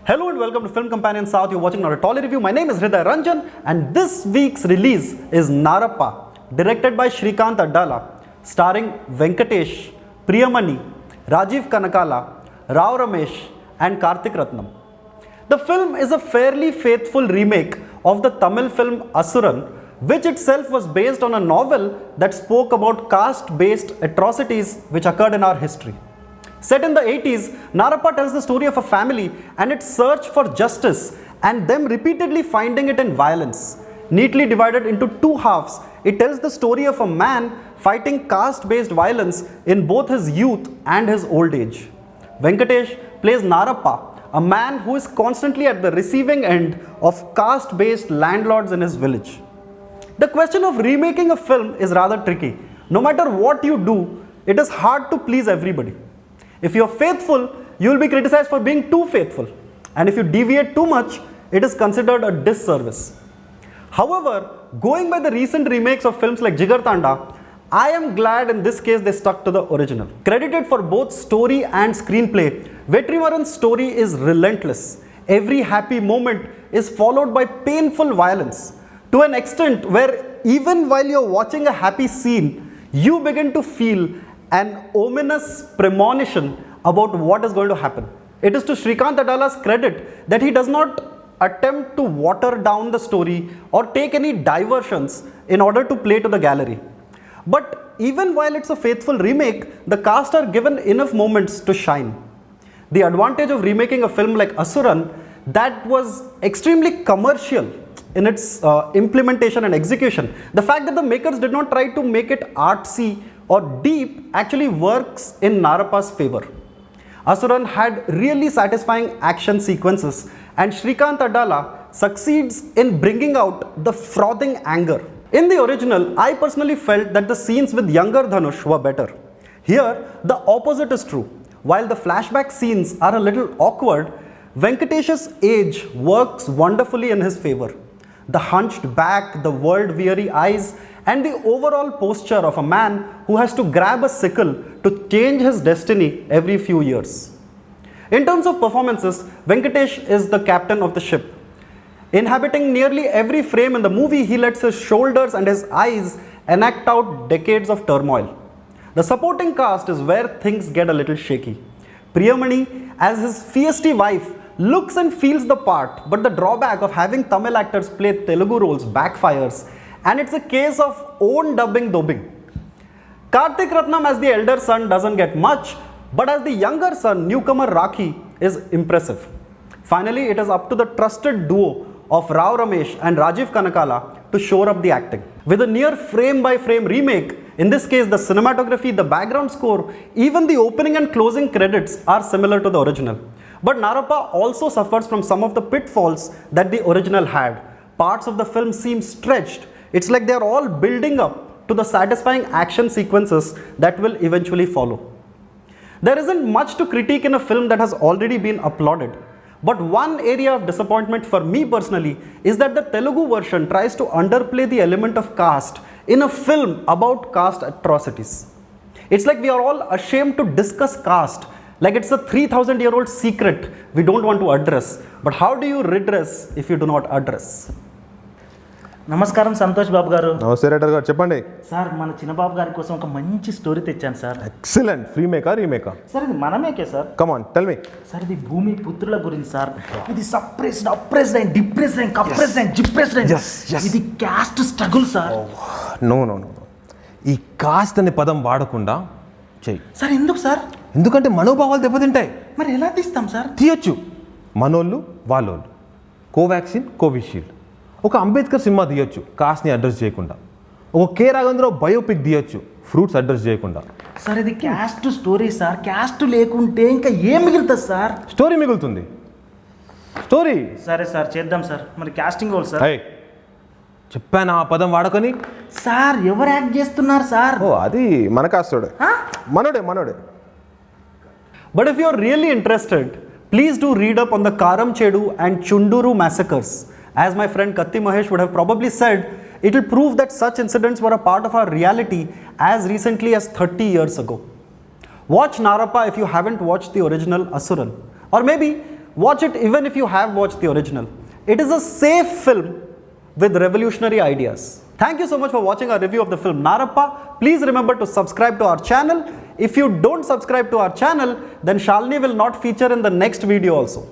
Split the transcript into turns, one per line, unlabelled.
Hello and welcome to Film Companion South. You're watching our Tolly review. My name is Hriday Ranjan and this week's release is Narappa, directed by Srikant, starring Venkatesh, Priyamani, Rajiv Kanakala, Rao Ramesh and Karthik Ratnam. The film is a fairly faithful remake of the Tamil film Asuran, which itself was based on a novel that spoke about caste-based atrocities which occurred in our history. Set in the 80s, Narappa tells the story of a family and its search for justice and them repeatedly finding it in violence. Neatly divided into two halves, it tells the story of a man fighting caste-based violence in both his youth and his old age. Venkatesh plays Narappa, a man who is constantly at the receiving end of caste-based landlords in his village. The question of remaking a film is rather tricky. No matter what you do, it is hard to please everybody. If you are faithful, you will be criticized for being too faithful. And if you deviate too much, it is considered a disservice. However, going by the recent remakes of films like Jigar Tanda, I am glad in this case they stuck to the original. Credited for both story and screenplay, Vetrimaran's story is relentless. Every happy moment is followed by painful violence, to an extent where even while you're watching a happy scene, you begin to feel an ominous premonition about what is going to happen. It is to Srikant Adala's credit that he does not attempt to water down the story or take any diversions in order to play to the gallery. But even while it's a faithful remake, the cast are given enough moments to shine. The advantage of remaking a film like Asuran that was extremely commercial in its implementation and execution, the fact that the makers did not try to make it artsy or deep actually works in Narappa's favor. Asuran had really satisfying action sequences and Srikant Adala succeeds in bringing out the frothing anger. In the original, I personally felt that the scenes with younger Dhanush were better. Here, the opposite is true. While the flashback scenes are a little awkward, Venkatesh's age works wonderfully in his favor. The hunched back, the world-weary eyes, and the overall posture of a man who has to grab a sickle to change his destiny every few years. In terms of performances, Venkatesh is the captain of the ship. Inhabiting nearly every frame in the movie, he lets his shoulders and his eyes enact out decades of turmoil. The supporting cast is where things get a little shaky. Priyamani, as his feisty wife, looks and feels the part, but the drawback of having Tamil actors play Telugu roles backfires, and it's a case of own dubbing. Karthik Ratnam as the elder son doesn't get much, but as the younger son, newcomer Rakhi, is impressive. Finally, it is up to the trusted duo of Rao Ramesh and Rajiv Kanakala to shore up the acting. With a near frame-by-frame remake, in this case the cinematography, the background score, even the opening and closing credits are similar to the original. But Narappa also suffers from some of the pitfalls that the original had. Parts of the film seem stretched. It's like they're all building up to the satisfying action sequences that will eventually follow. There isn't much to critique in a film that has already been applauded. But one area of disappointment for me personally is that the Telugu version tries to underplay the element of caste in a film about caste atrocities. It's like we are all ashamed to discuss caste, like it's a 3,000-year-old secret we don't want to address. But how do you redress if you do not address?
నమస్కారం సంతోష్ బాబు గారు.
నమస్తే writer గారు, చెప్పండి
sir. మన చిన్నబాబు గారి కోసం ఒక మంచి స్టోరీ తెచ్చాను సార్.
ఎక్సలెంట్. రీమేకా రీమేకా?
సార్ ఇది మనమేకే sir.
Come on tell me.
Sir ఇది భూమి పుత్రుల గురించి సార్. ఇది suppressed, oppressed and depressed and compressed and zipressed and ఇది caste struggle sir.
No no no, ఈ కాస్ట్ అనే పదం వాడకుండా చెయ్యి
సార్. ఎందుకు సార్?
ఎందుకంటే మనోభావాలు దెబ్బతింటాయి.
మరి ఎలా తీస్తాం సార్?
తీయొచ్చు. మనోళ్ళు వాళ్ళోళ్ళు, కోవాక్సిన్ కోవిషీల్డ్. ఒక అంబేద్కర్ సినిమా తీయొచ్చు కాస్ట్ని అడ్రస్ చేయకుండా. ఒక కే రాఘవేంద్రరావు బయోపిక్ తీయొచ్చు ఫ్రూట్స్ అడ్రస్ చేయకుండా.
సార్ ఇది క్యాస్ట్ స్టోరీ సార్. క్యాస్ట్ లేకుంటే ఇంకా ఏం మిగులుతుంది సార్?
స్టోరీ మిగులుతుంది. స్టోరీ.
సరే సార్, చేద్దాం సార్. మరి క్యాస్టింగ్ వాళ్ళు సార్.
చెప్పాను ఆ పదం వాడకని.
సార్ ఎవరు యాక్ట్ చేస్తున్నారు సార్?
ఓ అది మన కాస్తోడే, మనోడే.
But if you're really interested, please do read up on the Karam Chedu and Chunduru massacres. As my friend Katti Mahesh would have probably said, it will prove that such incidents were a part of our reality as recently as 30 years ago. Watch Narappa if you haven't watched the original Asuran. Or maybe Watch it even if you have watched the original. It is a safe film with revolutionary ideas. Thank you so much for watching our review of the film Narappa. Please remember to subscribe to our channel. If you don't subscribe to our channel, then Shalini will not feature in the next video also.